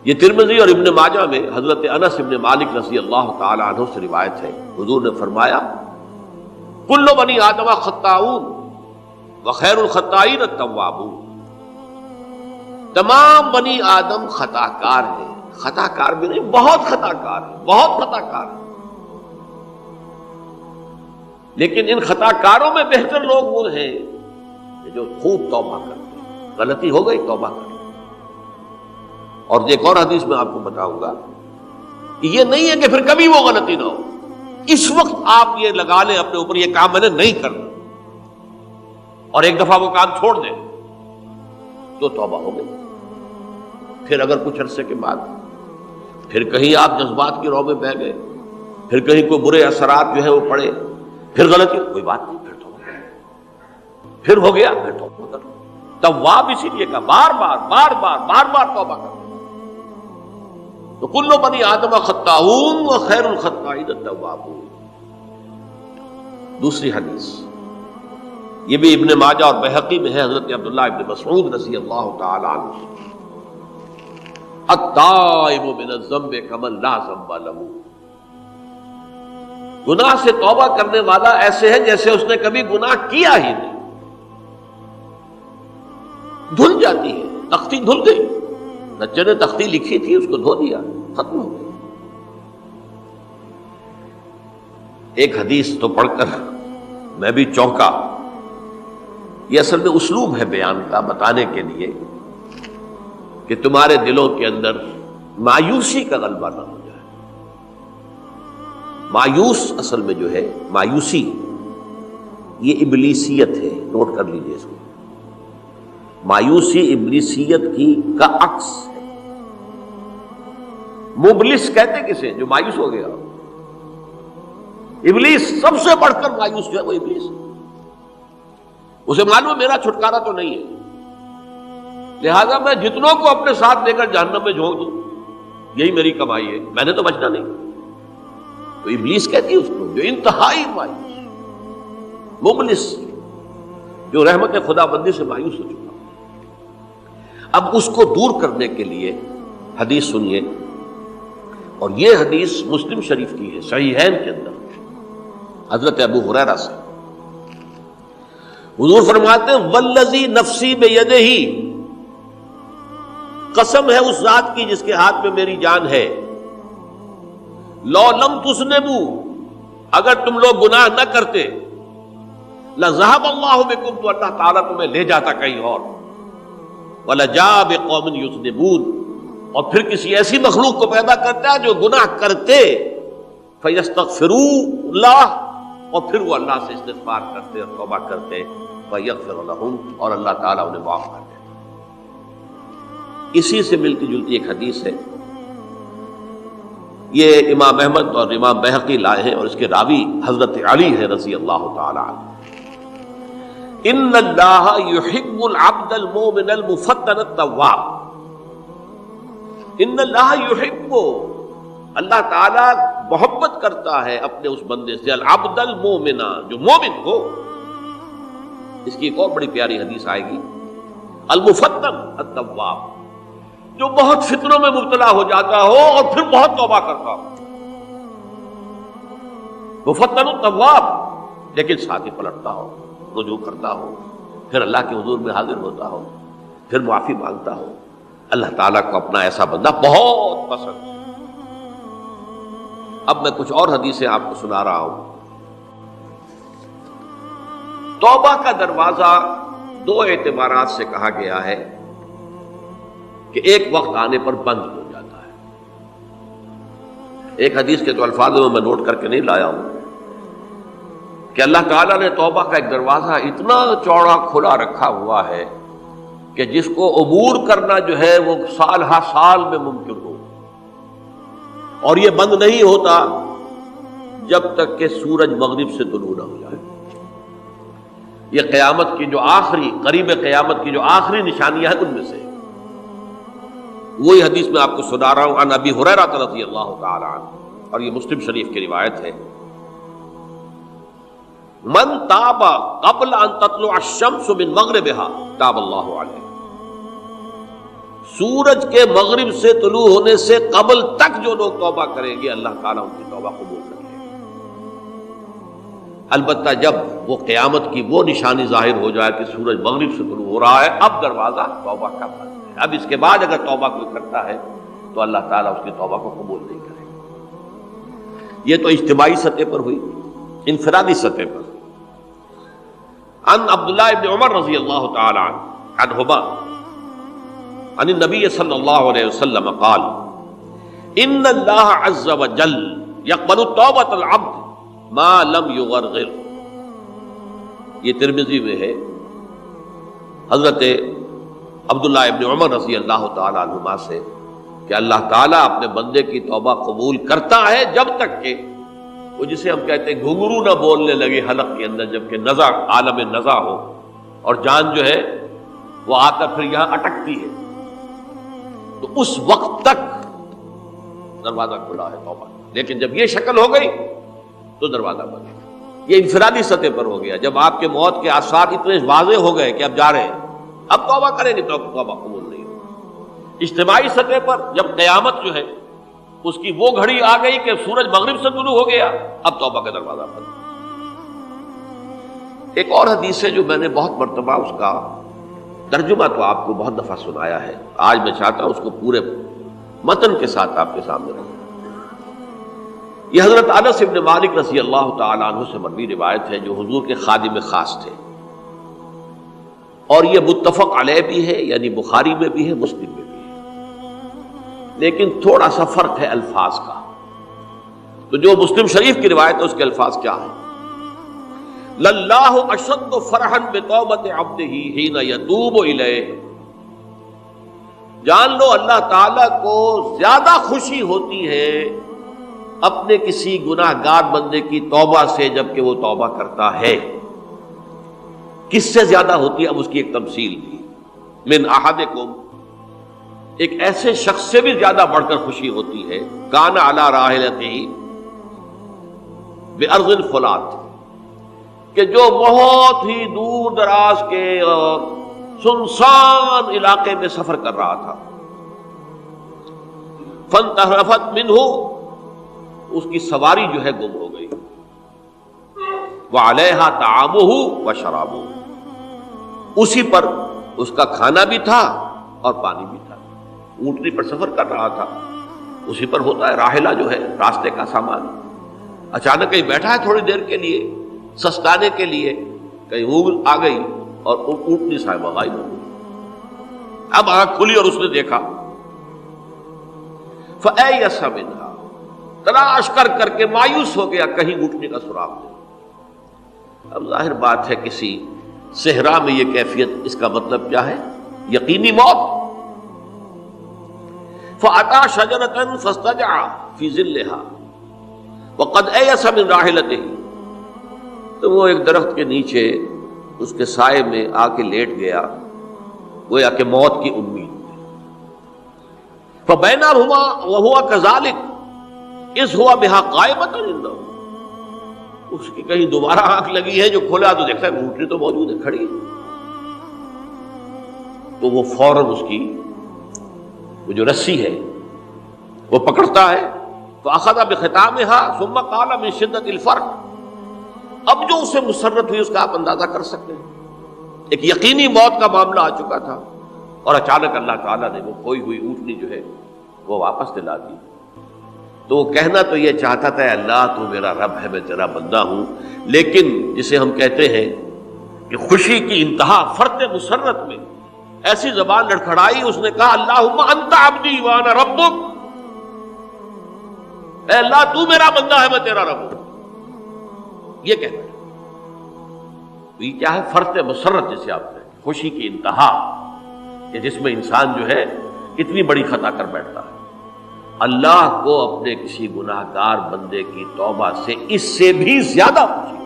یہ ترمذی اور ابن ماجہ میں حضرت انس ابن مالک رضی اللہ تعالی عنہ سے روایت ہے، حضور نے فرمایا کل بنی آدم خطاؤون وخیر الخطائین التوابون، تمام بنی آدم خطا کار ہیں، خطا کار بھی نہیں، بہت خطا کار ہیں، بہت خطا کار ہیں، لیکن ان خطا کاروں میں بہتر لوگ وہ ہیں جو خوب توبہ کرتے ہیں، غلطی ہو گئی توبہ کرتے ہیں۔ اور ایک اور حدیث میں آپ کو بتاؤں گا، یہ نہیں ہے کہ پھر کبھی وہ غلطی نہ ہو، اس وقت آپ یہ لگا لیں اپنے اوپر یہ کام میں نے نہیں کرنا، اور ایک دفعہ وہ کام چھوڑ دیں تو توبہ ہو گئی۔ پھر اگر کچھ عرصے کے بعد پھر کہیں آپ جذبات کی رو میں بہہ گئے، پھر کہیں کوئی برے اثرات جو ہے وہ پڑے، پھر غلطی، کوئی بات نہیں، پھر توبہ، پھر ہو گیا پھر توبہ کرو۔ تواب اسی لیے کہا بار بار توبہ کرو۔ تو کل بنی آدم خطاؤون وخیر الخطائین التوابون۔ دوسری حدیث یہ بھی ابن ماجہ اور بہقی میں ہے، حضرت عبداللہ ابن مسعود رضی اللہ تعالی عنہ، التائب من الذنب کمن لا ذنب له، گناہ سے توبہ کرنے والا ایسے ہے جیسے اس نے کبھی گناہ کیا ہی نہیں۔ دھل جاتی ہے، تختی دھل گئی، بچے نے تختی لکھی تھی اس کو دھو دیا، ختم ہو گئی۔ ایک حدیث تو پڑھ کر میں بھی چونکا، یہ اصل میں اسلوب ہے بیان کا، بتانے کے لیے کہ تمہارے دلوں کے اندر مایوسی کا غلبہ نہ ہو جائے۔ مایوس اصل میں جو ہے مایوسی، یہ ابلیسیت ہے، نوٹ کر لیجیے اس کو۔ مایوسی ابلیسیت کی کا عکس ہے۔ مبلس کہتے کسے؟ جو مایوس ہو گیا۔ ابلیس سب سے بڑھ کر مایوس جو ہے وہ ابلیس، اسے معلوم میرا چھٹکارا تو نہیں ہے، لہذا میں جتنوں کو اپنے ساتھ لے کر جہنم میں جھونک دوں، یہی میری کمائی ہے، میں نے تو بچنا نہیں۔ تو ابلیس کہتی ہے اس کو جو انتہائی مایوس، مبلس، جو رحمت خدا بندی سے مایوس ہو چکا۔ اب اس کو دور کرنے کے لیے حدیث سنیے، اور یہ حدیث مسلم شریف کی ہے، صحیحین کے اندر، حضرت ابو ہریرہ سے۔ حضور فرماتے ہیں والذی نفسی بیدہ، قسم ہے اس ذات کی جس کے ہاتھ میں میری جان ہے، لو لم تذنبوا، اگر تم لوگ گناہ نہ کرتے، لذهب اللہ بکم، تو اللہ تعالیٰ تمہیں لے جاتا کہیں اور، وَلَجَاءَ بِقَوْمٍ يُذْنِبُونَ، اور پھر کسی ایسی مخلوق کو پیدا کرتا ہے جو گناہ کرتے، فَيَسْتَغْفِرُوا اللَّهَ، اور پھر وہ اللہ سے استغفار کرتے اور توبہ کرتے، فَيَغْفِرُ لَهُمْ، اور اللہ تعالیٰ انہیں معاف کر دیتا۔ اسی سے ملتی جلتی ایک حدیث ہے، یہ امام احمد اور امام بہقی لائے ہیں، اور اس کے راوی حضرت علی ہے رضی اللہ تعالی عنہ۔ ان اللہ یحب العبد المؤمن المفتن التواب، ان اللہ یحب، اللہ تعالی محبت کرتا ہے اپنے اس بندے سے، العبد المؤمن، جو مومن ہو۔ اس کی ایک اور بڑی پیاری حدیث آئے گی، المفتن التواب، جو بہت فتنوں میں مبتلا ہو جاتا ہو اور پھر بہت توبہ کرتا ہو، مفتن التواب، لیکن ساتھ ہی پلٹتا ہو، رجوع کرتا ہو، پھر اللہ کے حضور میں حاضر ہوتا ہو، پھر معافی مانگتا ہو۔ اللہ تعالیٰ کو اپنا ایسا بندہ بہت پسند ہے۔ اب میں کچھ اور حدیثیں آپ کو سنا رہا ہوں۔ توبہ کا دروازہ دو اعتبارات سے کہا گیا ہے کہ ایک وقت آنے پر بند ہو جاتا ہے۔ ایک حدیث کے تو الفاظ میں نوٹ کر کے نہیں لایا ہوں کہ اللہ تعالیٰ نے توبہ کا ایک دروازہ اتنا چوڑا کھلا رکھا ہوا ہے کہ جس کو عبور کرنا جو ہے وہ سال ہا سال میں ممکن ہو، اور یہ بند نہیں ہوتا جب تک کہ سورج مغرب سے طلوع نہ ہو جائے۔ یہ قیامت کی جو آخری، قریب قیامت کی جو آخری نشانیاں ہیں ان میں سے وہی حدیث میں آپ کو سنا رہا ہوں، عن ابی ہریرہ رضی اللہ تعالی عنہ، اور یہ مسلم شریف کی روایت ہے، من تاب قبل ان تطلع الشمس من مغربها تاب اللہ علیہ، سورج کے مغرب سے طلوع ہونے سے قبل تک جو لوگ توبہ کریں گے اللہ تعالیٰ ان کی توبہ قبول کر لے گا۔ البتہ جب وہ قیامت کی وہ نشانی ظاہر ہو جائے کہ سورج مغرب سے طلوع ہو رہا ہے، اب دروازہ توبہ کا بند ہے، اب اس کے بعد اگر توبہ کوئی کرتا ہے تو اللہ تعالیٰ اس کی توبہ کو قبول نہیں کرے گا۔ یہ تو اجتماعی سطح پر ہوئی، انفرادی سطح پر۔ عن عبداللہ ابن عمر رضی اللہ تعالی عنہما عن النبی صلی اللہ علیہ وسلم قال ان اللہ عز وجل یقبل توبۃ العبد ما لم یغرغر۔ یہ ترمذی میں ہے، حضرت عبداللہ ابن عمر رضی اللہ تعالی عنہما سے کہ اللہ تعالیٰ اپنے بندے کی توبہ قبول کرتا ہے جب تک کہ وہ جسے ہم کہتے ہیں گھنگرو نہ بولنے لگے حلق کے اندر، جبکہ نزع عالم نزع ہو اور جان جو ہے وہ آ کر پھر یہاں اٹکتی ہے، تو اس وقت تک دروازہ کھلا ہے توبہ۔ لیکن جب یہ شکل ہو گئی تو دروازہ بند ہے۔ یہ انفرادی سطح پر ہو گیا، جب آپ کے موت کے آثار اتنے واضح ہو گئے کہ اب جا رہے ہیں، اب توبہ کریں گے تو توبہ قبول نہیں ہوگی۔ اجتماعی سطح پر جب قیامت جو ہے اس کی وہ گھڑی آ گئی کہ سورج مغرب سے طلوع ہو گیا، اب توبہ کا دروازہ بند۔ ایک اور حدیث ہے جو میں نے بہت مرتبہ اس کا ترجمہ تو آپ کو بہت دفعہ سنایا ہے، آج میں چاہتا ہوں اس کو پورے متن کے ساتھ آپ کے سامنے رکھوں۔ یہ حضرت انس بن مالک رضی اللہ تعالی عنہ سے مروی روایت ہے، جو حضور کے خادم خاص تھے، اور یہ متفق علیہ بھی ہے، یعنی بخاری میں بھی ہے، مسلم میں بھی ہے، لیکن تھوڑا سا فرق ہے الفاظ کا۔ تو جو مسلم شریف کی روایت ہے اس کے الفاظ کیا ہیں؟ للہ اشد فرحا بتوبۃ عبدہ حین یتوب الیہ۔ جان لو اللہ تعالیٰ کو زیادہ خوشی ہوتی ہے اپنے کسی گناہ گار بندے کی توبہ سے جبکہ وہ توبہ کرتا ہے۔ کس سے زیادہ ہوتی ہے؟ اب اس کی ایک تمثیل دی، من احدکم، ایک ایسے شخص سے بھی زیادہ بڑھ کر خوشی ہوتی ہے، کان علی راحلتہ بارض الفلات، کہ جو بہت ہی دور دراز کے اور سنسان علاقے میں سفر کر رہا تھا، فانتحرفت منہ، اس کی سواری جو ہے گم ہو گئی، وعلیہا طعامہ وشرابہ، اسی پر اس کا کھانا بھی تھا اور پانی بھی تھا، اونٹنی پر سفر کر رہا تھا، اسی پر ہوتا ہے راحلہ جو ہے راستے کا سامان، اچانک کہیں بیٹھا ہے تھوڑی دیر کے لیے سستانے کے لیے، کہیں اونگ آ گئی اور اونٹنی صاحبہ غائب ہو گئی۔ اب آنکھ کھلی اور اس نے دیکھا، فَأَيَّسَ مِنْهَا، تلاش کر کر کے مایوس ہو گیا، کہیں اونٹنی کا سراغ نہیں۔ اب ظاہر بات ہے کسی صحرا میں یہ کیفیت، اس کا مطلب کیا ہے؟ یقینی موت۔ فَأَتَى شَجَرَةً فَاسْتَجَعَ فِي ظِلِّهَا وَقَدْ أَيَسَ مِنْ رَاحِلَتِهِ، تو وہ ایک درخت کے نیچے اس کے سائے میں آ کے لیٹ گیا، گویا کہ موت کی امید۔ فَبَيْنَهُمَا وَهُوَ كَذَلِكَ إِذْ هُوَ بِهَا قَائِمَةٌ عِندَهُ، اس کی کہیں دوبارہ آنکھ لگی ہے، جو کھولا تو دیکھتا ہے اونٹنی تو موجود ہے، کھڑی ہے، تو وہ فوراً اس کی وہ جو رسی ہے وہ پکڑتا ہے، فَأَخَذَ بِخِتَامِهَا ثُمَّ قَالَ مِن شِدَّةِ الْفَرْقِ، اب جو اسے مسرت ہوئی اس کا آپ اندازہ کر سکتے ہیں، ایک یقینی موت کا معاملہ آ چکا تھا، اور اچانک اللہ تعالیٰ نے وہ کھوئی ہوئی اونٹنی جو ہے وہ واپس دلا دی۔ تو وہ کہنا تو یہ چاہتا تھا، اللہ تو میرا رب ہے، میں تیرا بندہ ہوں، لیکن جسے ہم کہتے ہیں کہ خوشی کی انتہا فرط مسرت میں ایسی زبان لڑکھڑائی، اس نے کہا اللہم انت عبدی وانا ربک، اے اللہ تو میرا بندہ ہے، میں تیرا رب ہوں، یہ کہنا ہے۔ تو یہ کیا ہے؟ فرط مسرت جسے آپ کہتے ہیں، خوشی کی انتہا، کہ جس میں انسان جو ہے اتنی بڑی خطا کر بیٹھتا ہے۔ اللہ کو اپنے کسی گناہ گار بندے کی توبہ سے اس سے بھی زیادہ خوشی